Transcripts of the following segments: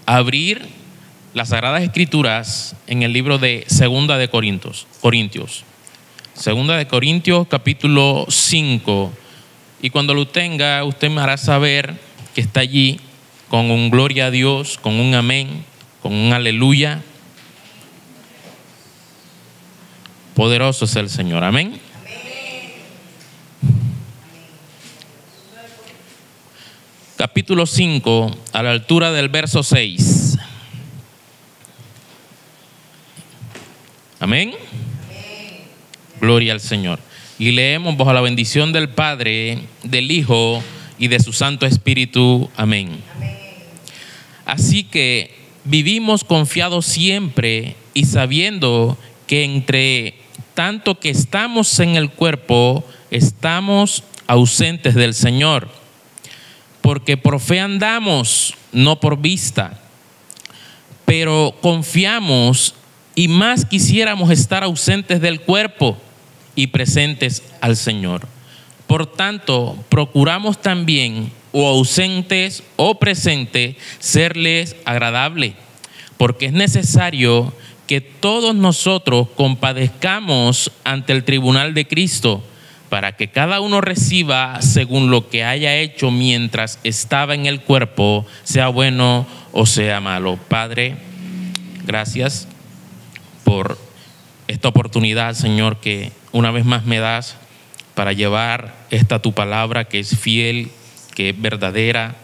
abrir las Sagradas Escrituras en el libro de Segunda de Corintios. Segunda de Corintios, capítulo 5. Y cuando lo tenga, usted me hará saber que está allí con un gloria a Dios, con un amén, con un aleluya. Poderoso es el Señor. Amén. Capítulo 5, a la altura del verso 6. Amén. Gloria al Señor. Y leemos bajo la bendición del Padre, del Hijo y de su Santo Espíritu. Amén. Así que vivimos confiados siempre y sabiendo que entre tanto que estamos en el cuerpo, estamos ausentes del Señor. Porque por fe andamos, no por vista. Pero confiamos y más quisiéramos estar ausentes del cuerpo y presentes al Señor. Por tanto, procuramos también, o ausentes o presentes, serles agradable, porque es necesario que todos nosotros compadezcamos ante el tribunal de Cristo, para que cada uno reciba según lo que haya hecho mientras estaba en el cuerpo, sea bueno o sea malo. Padre, gracias por esta oportunidad, Señor, que una vez más me das para llevar esta tu palabra, que es fiel, que es verdadera,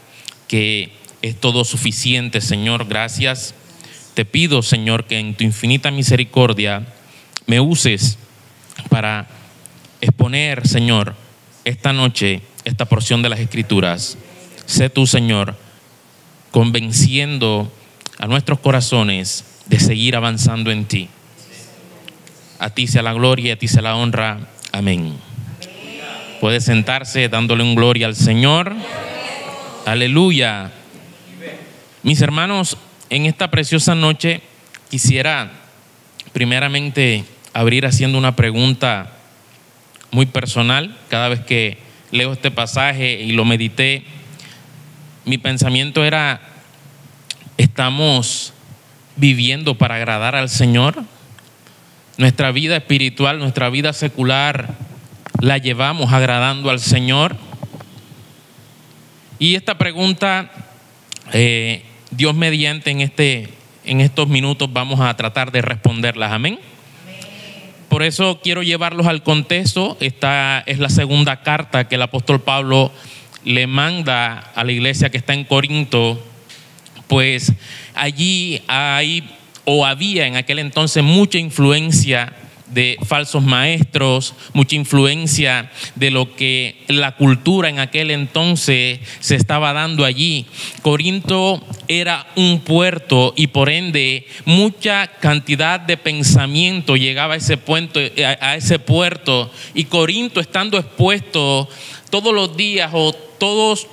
que es todo suficiente, Señor. Gracias. Te pido, Señor, que en tu infinita misericordia me uses para exponer, Señor, esta noche, esta porción de las Escrituras. Sé tú, Señor, convenciendo a nuestros corazones de seguir avanzando en ti. A ti sea la gloria y a ti sea la honra. Amén. Puede sentarse dándole un gloria al Señor. Aleluya. Mis hermanos, en esta preciosa noche quisiera primeramente abrir haciendo una pregunta muy personal. Cada vez que leo este pasaje y lo medité, mi pensamiento era: ¿estamos viviendo para agradar al Señor? Nuestra vida espiritual, nuestra vida secular, ¿la llevamos agradando al Señor? Y esta pregunta, Dios mediante, en estos minutos vamos a tratar de responderlas. Amén. Por eso quiero llevarlos al contexto. Esta es la segunda carta que el apóstol Pablo le manda a la iglesia que está en Corinto. Pues allí había en aquel entonces mucha influencia de falsos maestros, mucha influencia de lo que la cultura en aquel entonces se estaba dando allí. Corinto era un puerto y por ende mucha cantidad de pensamiento llegaba a ese puerto, y Corinto, estando expuesto todos los días o todos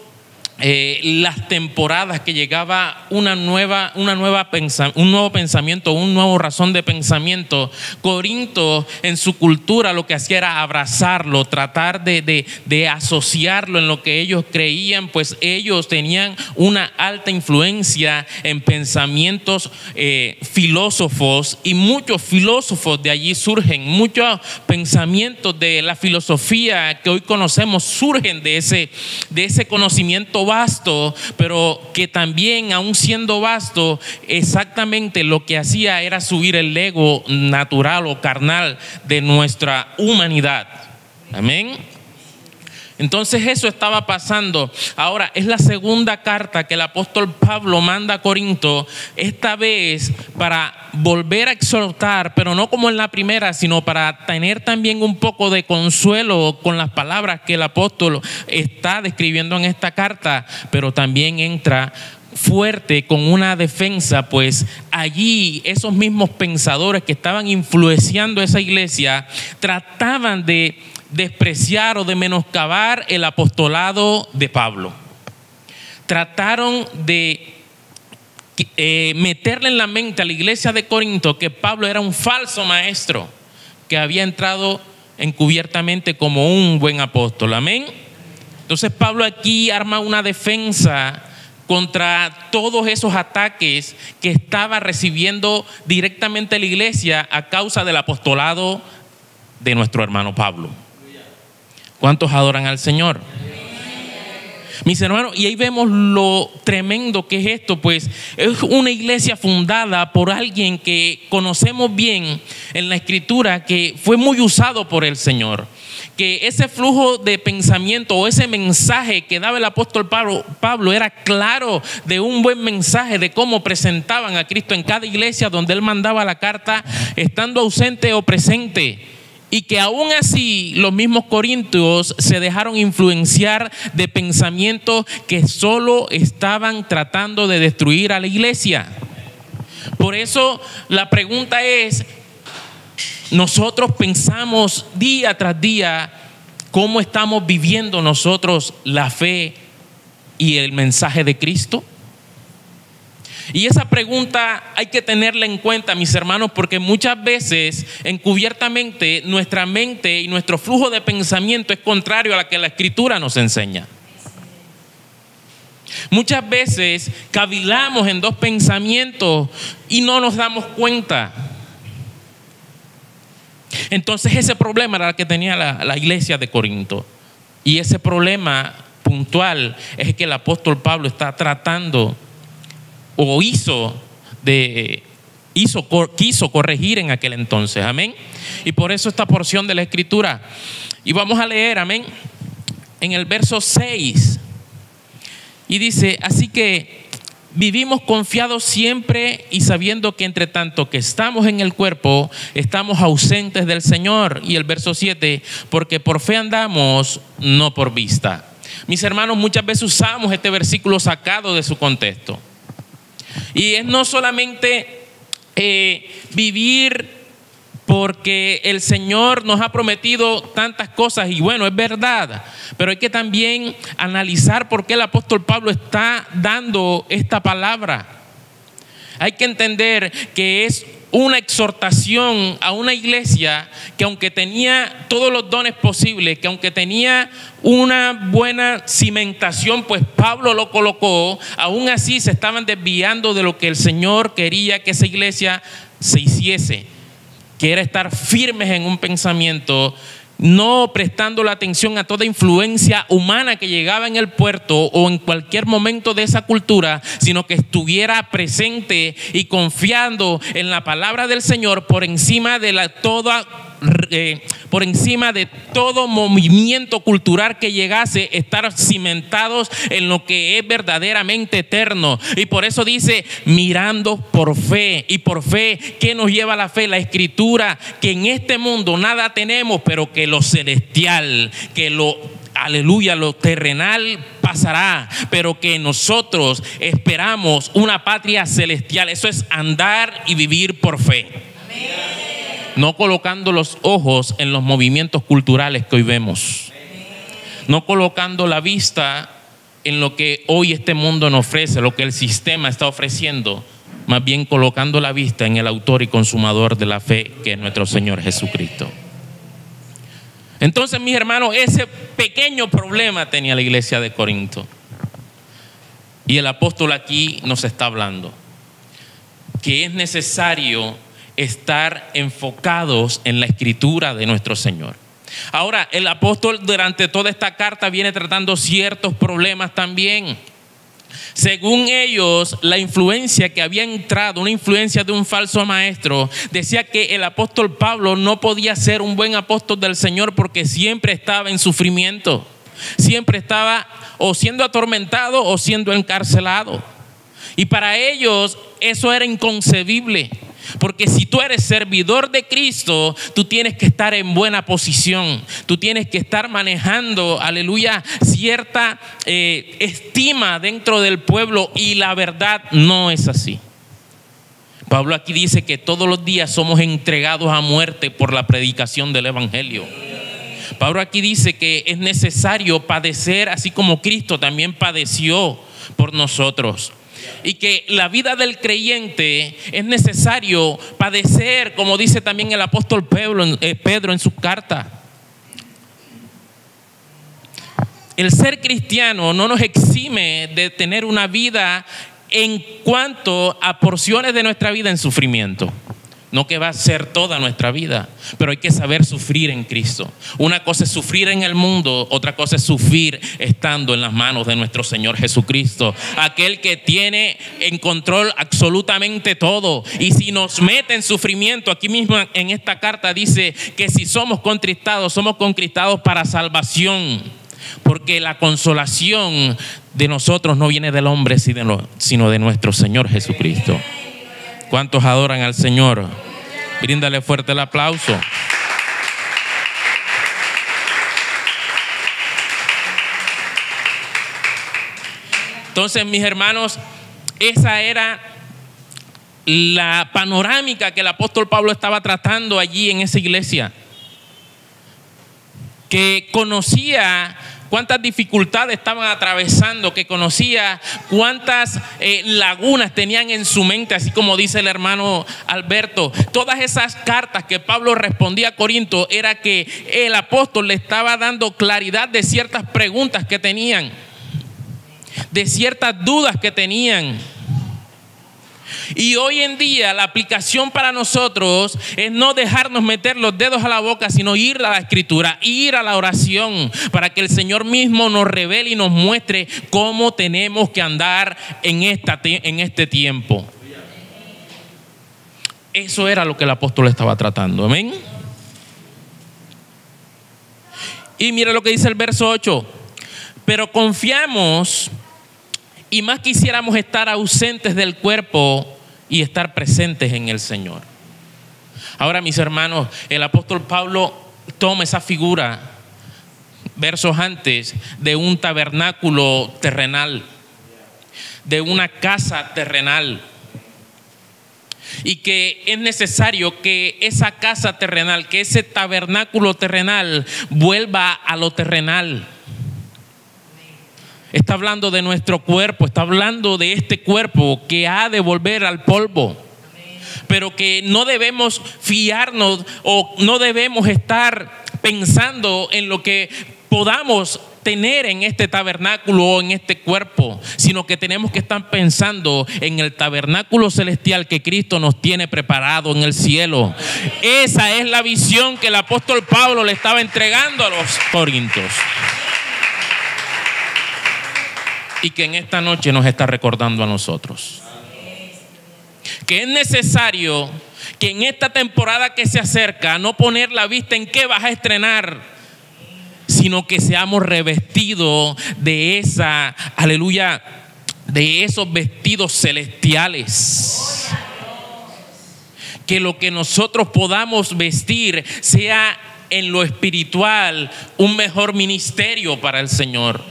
las temporadas que llegaba un nuevo pensamiento, un nuevo razón de pensamiento, Corinto en su cultura lo que hacía era abrazarlo, tratar de asociarlo en lo que ellos creían, pues ellos tenían una alta influencia en pensamientos filósofos, y muchos filósofos de allí surgen, muchos pensamientos de la filosofía que hoy conocemos surgen de ese conocimiento vasto, pero que también, aún siendo vasto, exactamente lo que hacía era subir el ego natural o carnal de nuestra humanidad. Amén. Entonces eso estaba pasando. Ahora es la segunda carta que el apóstol Pablo manda a Corinto, esta vez para volver a exhortar, pero no como en la primera, sino para tener también un poco de consuelo con las palabras que el apóstol está describiendo en esta carta, pero también entra fuerte con una defensa, pues allí esos mismos pensadores que estaban influenciando esa iglesia trataban de despreciar o de menoscabar el apostolado de Pablo. Trataron de meterle en la mente a la iglesia de Corinto que Pablo era un falso maestro que había entrado encubiertamente como un buen apóstol. Amén. Entonces Pablo aquí arma una defensa contra todos esos ataques que estaba recibiendo directamente la iglesia a causa del apostolado de nuestro hermano Pablo. ¿Cuántos adoran al Señor? Mis hermanos, y ahí vemos lo tremendo que es esto, pues es una iglesia fundada por alguien que conocemos bien en la Escritura, que fue muy usado por el Señor. Que ese flujo de pensamiento o ese mensaje que daba el apóstol Pablo era claro, de un buen mensaje de cómo presentaban a Cristo en cada iglesia donde él mandaba la carta, estando ausente o presente. Y que aún así los mismos corintios se dejaron influenciar de pensamientos que solo estaban tratando de destruir a la iglesia. Por eso la pregunta es, nosotros pensamos día tras día cómo estamos viviendo nosotros la fe y el mensaje de Cristo. Y esa pregunta hay que tenerla en cuenta, mis hermanos, porque muchas veces encubiertamente nuestra mente y nuestro flujo de pensamiento es contrario a la que la Escritura nos enseña. Muchas veces cavilamos en dos pensamientos y no nos damos cuenta. Entonces ese problema era el que tenía la iglesia de Corinto. Y ese problema puntual es que el apóstol Pablo está tratando o quiso corregir en aquel entonces. Amén. Y por eso esta porción de la Escritura. Y vamos a leer, amén, en el verso 6. Y dice, así que vivimos confiados siempre y sabiendo que entre tanto que estamos en el cuerpo, estamos ausentes del Señor. Y el verso 7, porque por fe andamos, no por vista. Mis hermanos, muchas veces usamos este versículo sacado de su contexto. Y es no solamente vivir porque el Señor nos ha prometido tantas cosas, y bueno, es verdad, pero hay que también analizar por qué el apóstol Pablo está dando esta palabra. Hay que entender que es una exhortación a una iglesia que, aunque tenía todos los dones posibles, que aunque tenía una buena cimentación, pues Pablo lo colocó, aún así se estaban desviando de lo que el Señor quería que esa iglesia se hiciese, que era estar firmes en un pensamiento, no prestando la atención a toda influencia humana que llegaba en el puerto o en cualquier momento de esa cultura, sino que estuviera presente y confiando en la palabra del Señor por encima de todo movimiento cultural que llegase, estar cimentados en lo que es verdaderamente eterno. Y por eso dice, mirando por fe. Y por fe, ¿qué nos lleva a la fe? La Escritura, que en este mundo nada tenemos, pero que lo celestial, que lo terrenal pasará, pero que nosotros esperamos una patria celestial. Eso es andar y vivir por fe. Amén. No colocando los ojos en los movimientos culturales que hoy vemos. No colocando la vista en lo que hoy este mundo nos ofrece, lo que el sistema está ofreciendo. Más bien colocando la vista en el autor y consumador de la fe, que es nuestro Señor Jesucristo. Entonces, mis hermanos, ese pequeño problema tenía la iglesia de Corinto. Y el apóstol aquí nos está hablando que es necesario estar enfocados en la Escritura de nuestro Señor. Ahora, el apóstol durante toda esta carta viene tratando ciertos problemas también. Según ellos, la influencia que había entrado, una influencia de un falso maestro, decía que el apóstol Pablo no podía ser un buen apóstol del Señor porque siempre estaba en sufrimiento. Siempre estaba o siendo atormentado o siendo encarcelado. Y para ellos eso era inconcebible. Porque si tú eres servidor de Cristo, tú tienes que estar en buena posición. Tú tienes que estar manejando, aleluya, cierta estima dentro del pueblo. Y la verdad no es así. Pablo aquí dice que todos los días somos entregados a muerte por la predicación del Evangelio. Pablo aquí dice que es necesario padecer así como Cristo también padeció por nosotros. Y que la vida del creyente es necesario padecer, como dice también el apóstol Pedro en su carta. el ser cristiano no nos exime de tener una vida en cuanto a porciones de nuestra vida en sufrimiento. No que va a ser toda nuestra vida, pero hay que saber sufrir en Cristo. Una cosa es sufrir en el mundo, otra cosa es sufrir estando en las manos de nuestro Señor Jesucristo, aquel que tiene en control absolutamente todo. Y si nos mete en sufrimiento, aquí mismo en esta carta dice que si somos contristados para salvación, porque la consolación de nosotros no viene del hombre, sino de nuestro Señor Jesucristo. ¿Cuántos adoran al Señor? Bríndale fuerte el aplauso. Entonces, mis hermanos, esa era la panorámica que el apóstol Pablo estaba tratando allí en esa iglesia, que conocía cuántas dificultades estaban atravesando, que conocía cuántas lagunas tenían en su mente, así como dice el hermano Alberto. Todas esas cartas que Pablo respondía a Corinto era que el apóstol le estaba dando claridad de ciertas preguntas que tenían, de ciertas dudas que tenían. Y hoy en día la aplicación para nosotros es no dejarnos meter los dedos a la boca, sino ir a la Escritura, ir a la oración, para que el Señor mismo nos revele y nos muestre cómo tenemos que andar en este tiempo. Eso era lo que el apóstol estaba tratando. Amén. Y mira lo que dice el verso 8. Pero confiamos y más quisiéramos estar ausentes del cuerpo y estar presentes en el Señor. Ahora, mis hermanos, el apóstol Pablo toma esa figura, versos antes, de un tabernáculo terrenal, de una casa terrenal, y que es necesario que esa casa terrenal, que ese tabernáculo terrenal vuelva a lo terrenal. Está hablando de nuestro cuerpo, está hablando de este cuerpo que ha de volver al polvo, pero que no debemos fiarnos o no debemos estar pensando en lo que podamos tener en este tabernáculo o en este cuerpo, sino que tenemos que estar pensando en el tabernáculo celestial que Cristo nos tiene preparado en el cielo. Esa es la visión que el apóstol Pablo le estaba entregando a los corintios, y que en esta noche nos está recordando a nosotros. Que es necesario que en esta temporada que se acerca no poner la vista en qué vas a estrenar, sino que seamos revestidos de esa, aleluya, de esos vestidos celestiales. Que lo que nosotros podamos vestir sea en lo espiritual un mejor ministerio para el Señor,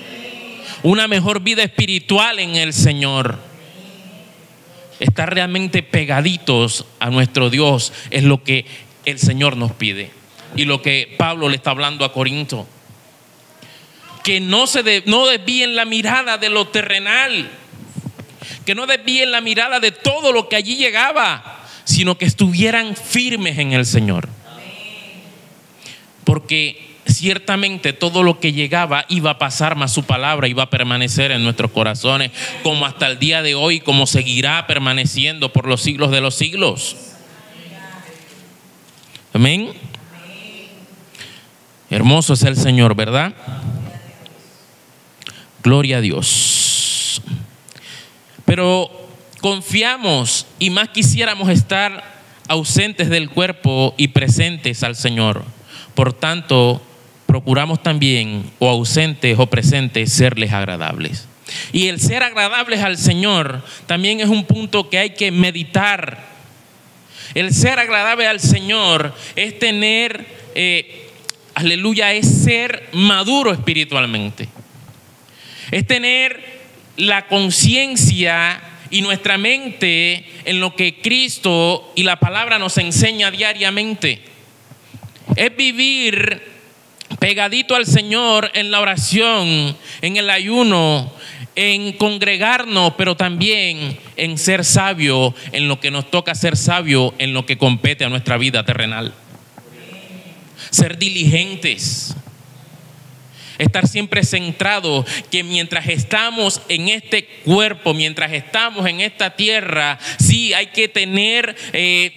una mejor vida espiritual en el Señor. Estar realmente pegaditos a nuestro Dios es lo que el Señor nos pide, y lo que Pablo le está hablando a Corinto. Que no desvíen la mirada de lo terrenal, que no desvíen la mirada de todo lo que allí llegaba, sino que estuvieran firmes en el Señor. Porque ciertamente todo lo que llegaba iba a pasar, más su palabra iba a permanecer en nuestros corazones, como hasta el día de hoy, como seguirá permaneciendo por los siglos de los siglos. Amén. Hermoso es el Señor, ¿verdad? Gloria a Dios. Pero confiamos y más quisiéramos estar ausentes del cuerpo y presentes al Señor. Por tanto, procuramos también, o ausentes o presentes, serles agradables. Y el ser agradables al Señor también es un punto que hay que meditar. El ser agradable al Señor es tener, aleluya, es ser maduro espiritualmente. Es tener la conciencia y nuestra mente en lo que Cristo y la palabra nos enseña diariamente. Es vivir pegadito al Señor en la oración, en el ayuno, en congregarnos, pero también en ser sabio en lo que nos toca ser sabio, en lo que compete a nuestra vida terrenal. Ser diligentes. Estar siempre centrado, que mientras estamos en este cuerpo, mientras estamos en esta tierra, sí hay que tener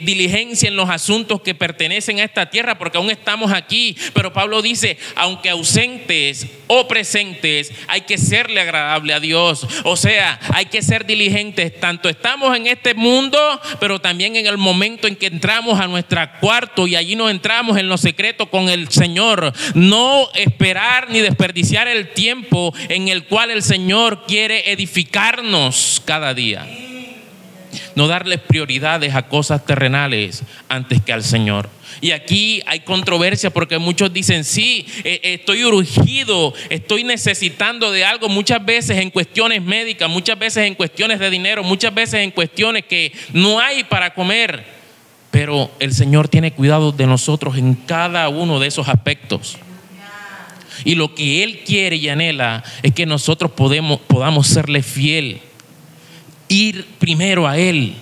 diligencia en los asuntos que pertenecen a esta tierra, porque aún estamos aquí. Pero Pablo dice, aunque ausentes o presentes, hay que serle agradable a Dios. O sea, hay que ser diligentes, tanto estamos en este mundo, pero también en el momento en que entramos a nuestro cuarto y allí nos entramos en lo secreto con el Señor. No esperar ni desperdiciar el tiempo en el cual el Señor quiere edificarnos cada día. No darles prioridades a cosas terrenales antes que al Señor. Y aquí hay controversia porque muchos dicen, sí, estoy urgido, estoy necesitando de algo, muchas veces en cuestiones médicas, muchas veces en cuestiones de dinero, muchas veces en cuestiones que no hay para comer. Pero el Señor tiene cuidado de nosotros en cada uno de esos aspectos. Y lo que Él quiere y anhela es que nosotros podamos serle fiel. Ir primero a Él.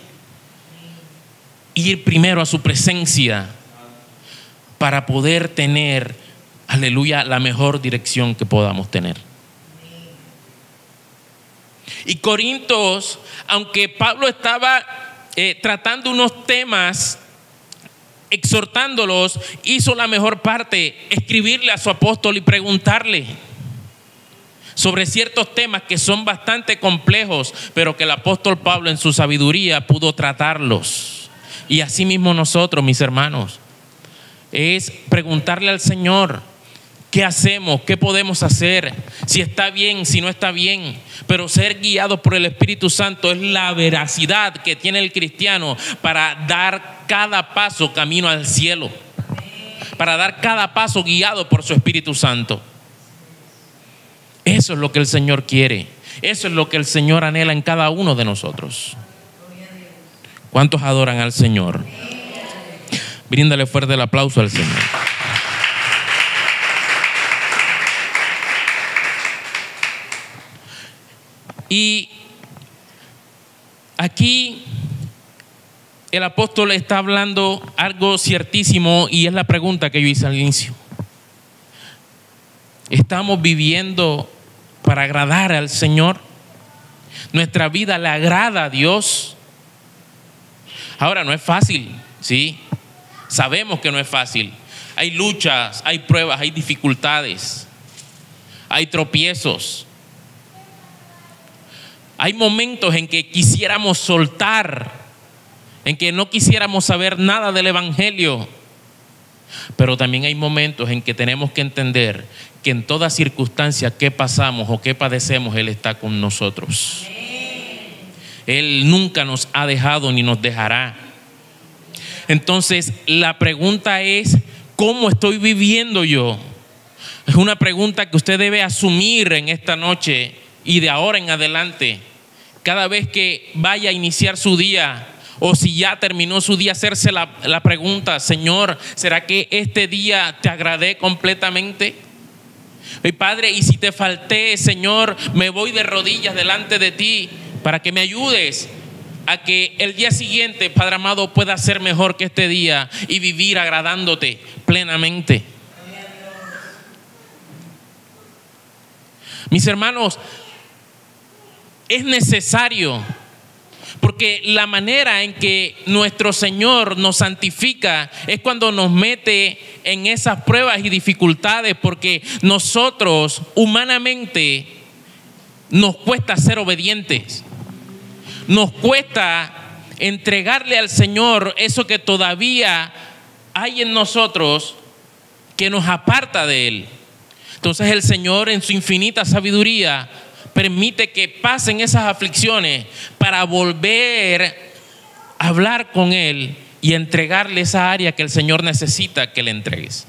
Ir primero a su presencia. Para poder tener, aleluya, la mejor dirección que podamos tener. Y Corintios, aunque Pablo estaba tratando unos temas, exhortándolos, hizo la mejor parte, escribirle a su apóstol y preguntarle sobre ciertos temas que son bastante complejos, pero que el apóstol Pablo en su sabiduría pudo tratarlos. Y así mismo nosotros, mis hermanos, es preguntarle al Señor qué hacemos, qué podemos hacer, si está bien, si no está bien. Pero ser guiados por el Espíritu Santo es la veracidad que tiene el cristiano para dar cada paso camino al cielo, para dar cada paso guiado por su Espíritu Santo. Eso es lo que el Señor quiere, eso es lo que el Señor anhela en cada uno de nosotros. ¿Cuántos adoran al Señor? Bríndale fuerte el aplauso al Señor. Y aquí el apóstol está hablando algo ciertísimo, y es la pregunta que yo hice al inicio. ¿Estamos viviendo para agradar al Señor? ¿Nuestra vida le agrada a Dios? Ahora, no es fácil, ¿sí? Sabemos que no es fácil. Hay luchas, hay pruebas, hay dificultades, hay tropiezos. Hay momentos en que quisiéramos soltar, en que no quisiéramos saber nada del Evangelio. Pero también hay momentos en que tenemos que entender que en toda circunstancia que pasamos o que padecemos, Él está con nosotros. Él nunca nos ha dejado ni nos dejará. Entonces, la pregunta es, ¿cómo estoy viviendo yo? Es una pregunta que usted debe asumir en esta noche y de ahora en adelante. Cada vez que vaya a iniciar su día, o si ya terminó su día, hacerse la pregunta: Señor, ¿será que este día te agradé completamente? Y Padre, y si te falté, Señor, me voy de rodillas delante de ti para que me ayudes a que el día siguiente, Padre amado, pueda ser mejor que este día y vivir agradándote plenamente. Mis hermanos, es necesario, porque la manera en que nuestro Señor nos santifica es cuando nos mete en esas pruebas y dificultades, porque nosotros humanamente nos cuesta ser obedientes. Nos cuesta entregarle al Señor eso que todavía hay en nosotros que nos aparta de Él. Entonces el Señor, en su infinita sabiduría, permite que pasen esas aflicciones para volver a hablar con Él y entregarle esa área que el Señor necesita que le entregues.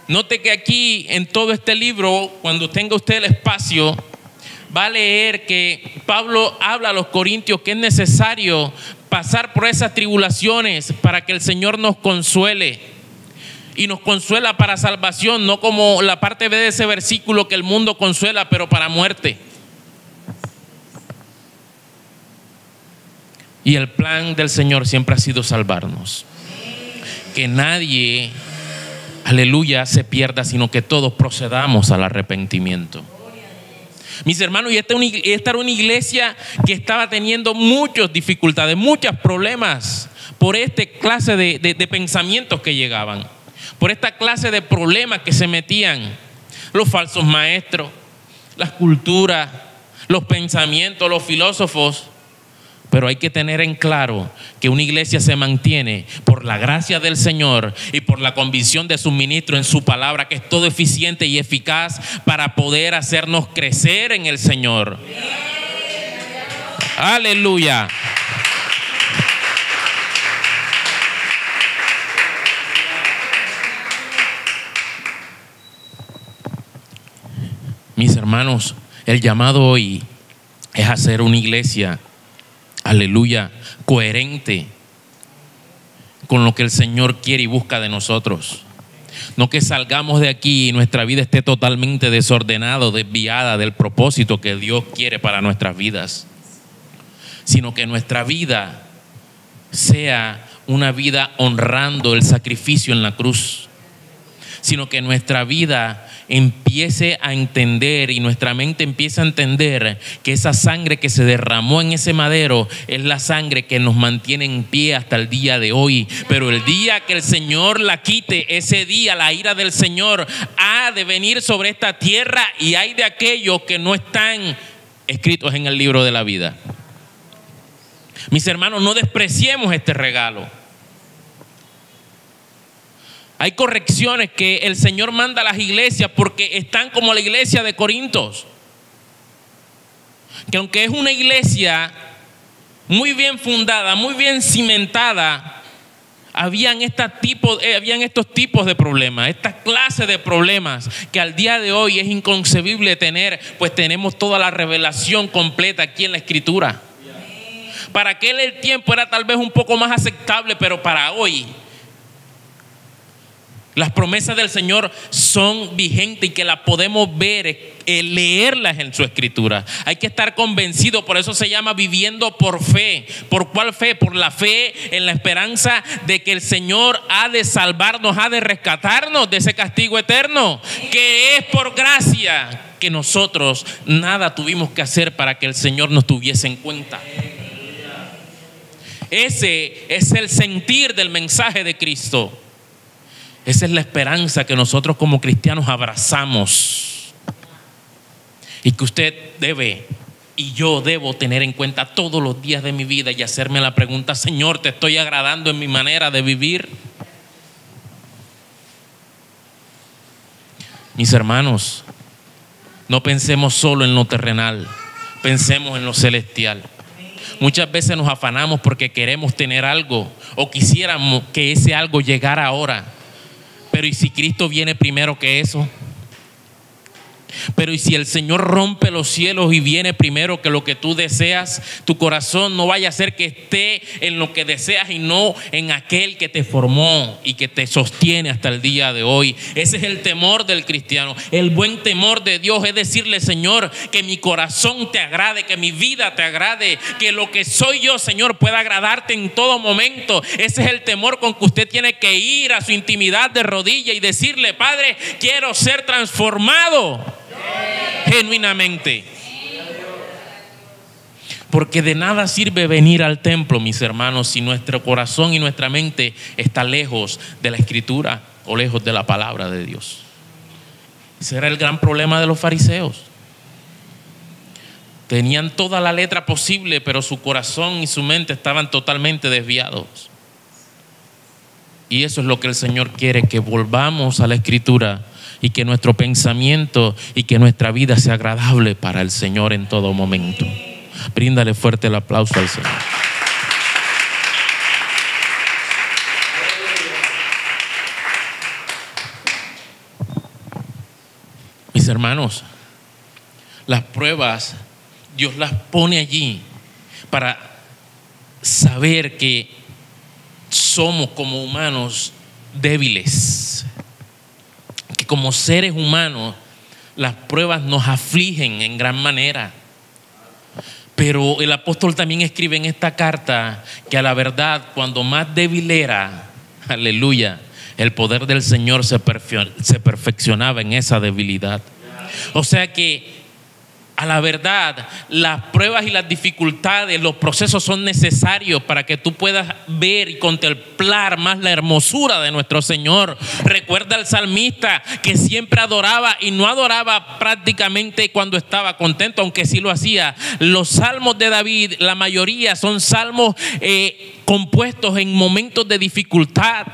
Note que aquí en todo este libro, cuando tenga usted el espacio, va a leer que Pablo habla a los corintios que es necesario pasar por esas tribulaciones para que el Señor nos consuele. Y nos consuela para salvación, no como la parte B de ese versículo, que el mundo consuela, pero para muerte. Y el plan del Señor siempre ha sido salvarnos. Que nadie, aleluya, se pierda, sino que todos procedamos al arrepentimiento. Mis hermanos, y esta era una iglesia que estaba teniendo muchas dificultades, muchos problemas por esta clase de pensamientos que llegaban, por esta clase de problemas que se metían los falsos maestros, las culturas, los pensamientos, los filósofos. Pero hay que tener en claro que una iglesia se mantiene por la gracia del Señor y por la convicción de su ministro en su palabra, que es todo eficiente y eficaz para poder hacernos crecer en el Señor. Aleluya. Mis hermanos, el llamado hoy es hacer una iglesia, aleluya, coherente con lo que el Señor quiere y busca de nosotros. No que salgamos de aquí y nuestra vida esté totalmente desordenada, desviada del propósito que Dios quiere para nuestras vidas, sino que nuestra vida sea una vida honrando el sacrificio en la cruz, sino que nuestra vida empiece a entender y nuestra mente empiece a entender que esa sangre que se derramó en ese madero es la sangre que nos mantiene en pie hasta el día de hoy. Pero el día que el Señor la quite, ese día la ira del Señor ha de venir sobre esta tierra, y hay de aquellos que no están escritos en el libro de la vida. Mis hermanos, no despreciemos este regalo. Hay correcciones que el Señor manda a las iglesias porque están como la iglesia de Corintios, que aunque es una iglesia muy bien fundada, muy bien cimentada, habían estos tipos de problemas, esta clase de problemas que al día de hoy es inconcebible tener, pues tenemos toda la revelación completa aquí en la Escritura. Para aquel el tiempo era tal vez un poco más aceptable, pero para hoy las promesas del Señor son vigentes y que las podemos ver, leerlas en su Escritura. Hay que estar convencido, por eso se llama viviendo por fe. ¿Por cuál fe? Por la fe en la esperanza de que el Señor ha de salvarnos, ha de rescatarnos de ese castigo eterno, que es por gracia, que nosotros nada tuvimos que hacer para que el Señor nos tuviese en cuenta. Ese es el sentir del mensaje de Cristo. Esa es la esperanza que nosotros como cristianos abrazamos y que usted debe y yo debo tener en cuenta todos los días de mi vida y hacerme la pregunta: Señor, ¿te estoy agradando en mi manera de vivir? Mis hermanos, no pensemos solo en lo terrenal, pensemos en lo celestial. Muchas veces nos afanamos porque queremos tener algo o quisiéramos que ese algo llegara ahora. Pero ¿y si Cristo viene primero que eso? Pero ¿y si el Señor rompe los cielos y viene primero que lo que tú deseas? Tu corazón no vaya a ser que esté en lo que deseas y no en aquel que te formó y que te sostiene hasta el día de hoy. Ese es el temor del cristiano. El buen temor de Dios es decirle: Señor, que mi corazón te agrade, que mi vida te agrade, que lo que soy yo, Señor, pueda agradarte en todo momento. Ese es el temor con que usted tiene que ir a su intimidad de rodilla y decirle: Padre, quiero ser transformado genuinamente. Porque de nada sirve venir al templo, mis hermanos, si nuestro corazón y nuestra mente está lejos de la Escritura o lejos de la palabra de Dios. Ese era el gran problema de los fariseos. Tenían toda la letra posible, pero su corazón y su mente estaban totalmente desviados. Y eso es lo que el Señor quiere, que volvamos a la Escritura y que nuestro pensamiento y que nuestra vida sea agradable para el Señor en todo momento. Bríndale fuerte el aplauso al Señor. Mis hermanos, las pruebas Dios las pone allí para saber que somos como humanos débiles, que como seres humanos las pruebas nos afligen en gran manera. Pero el apóstol también escribe en esta carta que a la verdad, cuando más débil era, aleluya, el poder del Señor se perfeccionaba en esa debilidad. O sea que, a la verdad, las pruebas y las dificultades, los procesos son necesarios para que tú puedas ver y contemplar más la hermosura de nuestro Señor. Recuerda al salmista que siempre adoraba, y no adoraba prácticamente cuando estaba contento, aunque sí lo hacía. Los salmos de David, la mayoría son salmos compuestos en momentos de dificultad,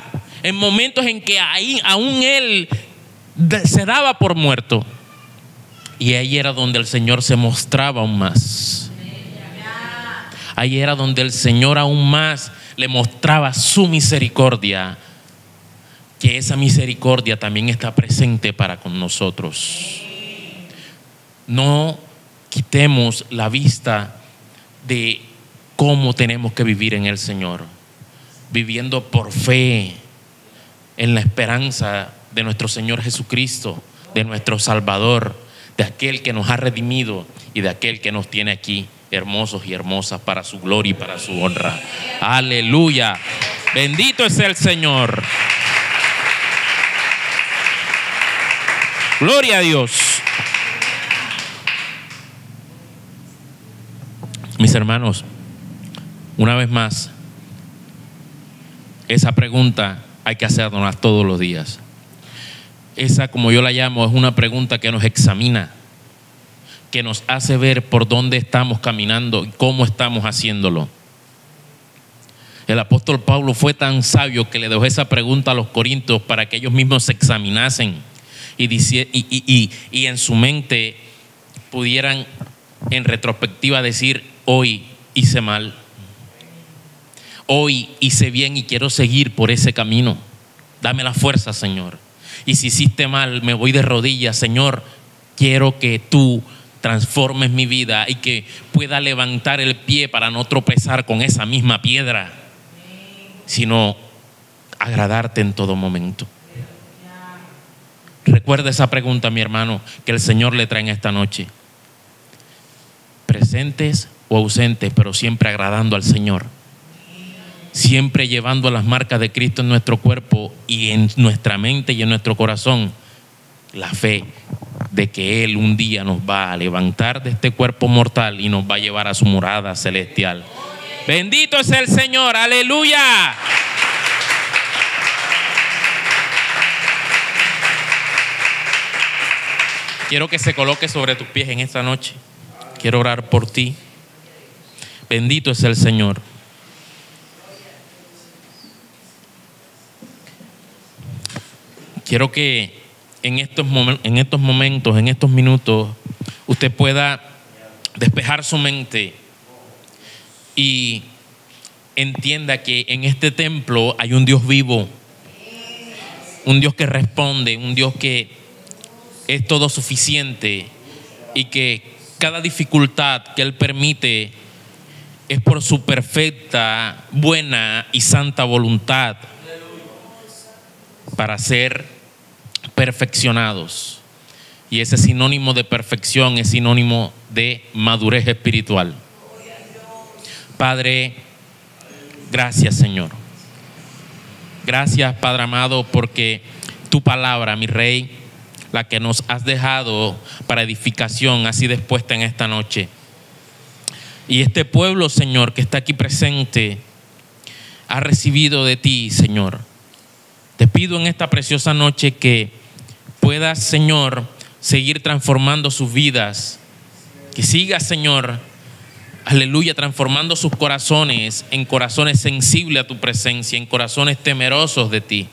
en momentos en que ahí aún él se daba por muerto. Y ahí era donde el Señor se mostraba aún más. Ahí era donde el Señor aún más le mostraba su misericordia. Que esa misericordia también está presente para con nosotros. No quitemos la vista de cómo tenemos que vivir en el Señor. Viviendo por fe en la esperanza de nuestro Señor Jesucristo, de nuestro Salvador, de aquel que nos ha redimido y de aquel que nos tiene aquí hermosos y hermosas para su gloria y para su honra. Aleluya. Bendito es el Señor. Gloria a Dios. Mis hermanos, una vez más, esa pregunta hay que hacernos todos los días. Esa, como yo la llamo, es una pregunta que nos examina, que nos hace ver por dónde estamos caminando y cómo estamos haciéndolo. El apóstol Pablo fue tan sabio que le dejó esa pregunta a los corintios para que ellos mismos se examinasen y en su mente pudieran en retrospectiva decir: hoy hice mal, hoy hice bien y quiero seguir por ese camino. Dame la fuerza, Señor. Y si hiciste mal, me voy de rodillas. Señor, quiero que tú transformes mi vida y que pueda levantar el pie para no tropezar con esa misma piedra, sino agradarte en todo momento. Recuerda esa pregunta, mi hermano, que el Señor le trae en esta noche. Presentes o ausentes, pero siempre agradando al Señor. Siempre llevando las marcas de Cristo en nuestro cuerpo y en nuestra mente y en nuestro corazón. La fe de que Él un día nos va a levantar de este cuerpo mortal y nos va a llevar a su morada celestial. Bendito es el Señor, aleluya. Quiero que se coloque sobre tus pies en esta noche. Quiero orar por ti. Bendito es el Señor. Quiero que en estos momentos, en estos minutos, usted pueda despejar su mente y entienda que en este templo hay un Dios vivo, un Dios que responde, un Dios que es todo suficiente y que cada dificultad que Él permite es por su perfecta, buena y santa voluntad para ser perfeccionados. Y ese sinónimo de perfección es sinónimo de madurez espiritual. Padre, gracias, Señor. Gracias, Padre amado, porque tu palabra, mi Rey, la que nos has dejado para edificación, ha sido expuesta en esta noche. Y este pueblo, Señor, que está aquí presente, ha recibido de ti, Señor. Te pido en esta preciosa noche que puedas, Señor, seguir transformando sus vidas. Que sigas, Señor, aleluya, transformando sus corazones en corazones sensibles a tu presencia, en corazones temerosos de ti.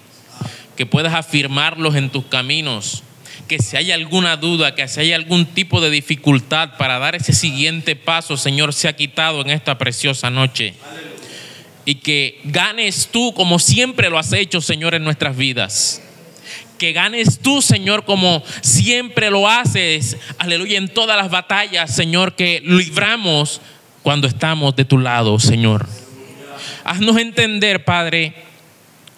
Que puedas afirmarlos en tus caminos. Que si hay alguna duda, que si hay algún tipo de dificultad para dar ese siguiente paso, Señor, sea quitado en esta preciosa noche. Y que ganes tú como siempre lo has hecho, Señor, en nuestras vidas. Que ganes tú, Señor, como siempre lo haces, aleluya, en todas las batallas, Señor, que libramos cuando estamos de tu lado, Señor. Haznos entender, Padre,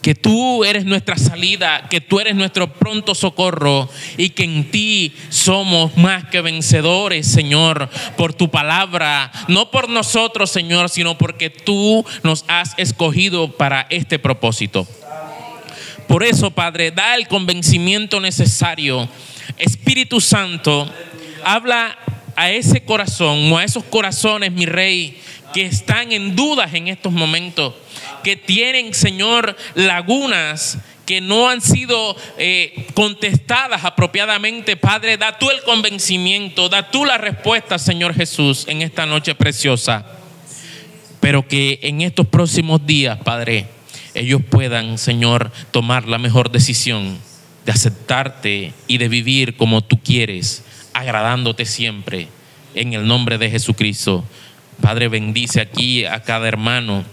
que tú eres nuestra salida, que tú eres nuestro pronto socorro y que en ti somos más que vencedores, Señor, por tu palabra, no por nosotros, Señor, sino porque tú nos has escogido para este propósito. Por eso, Padre, da el convencimiento necesario. Espíritu Santo, habla a ese corazón o a esos corazones, mi Rey, que están en dudas en estos momentos, que tienen, Señor, lagunas que no han sido contestadas apropiadamente. Padre, da tú el convencimiento, da tú la respuesta, Señor Jesús, en esta noche preciosa. Pero que en estos próximos días, Padre, ellos puedan, Señor, tomar la mejor decisión de aceptarte y de vivir como tú quieres, agradándote siempre, en el nombre de Jesucristo. Padre, bendice aquí a cada hermano.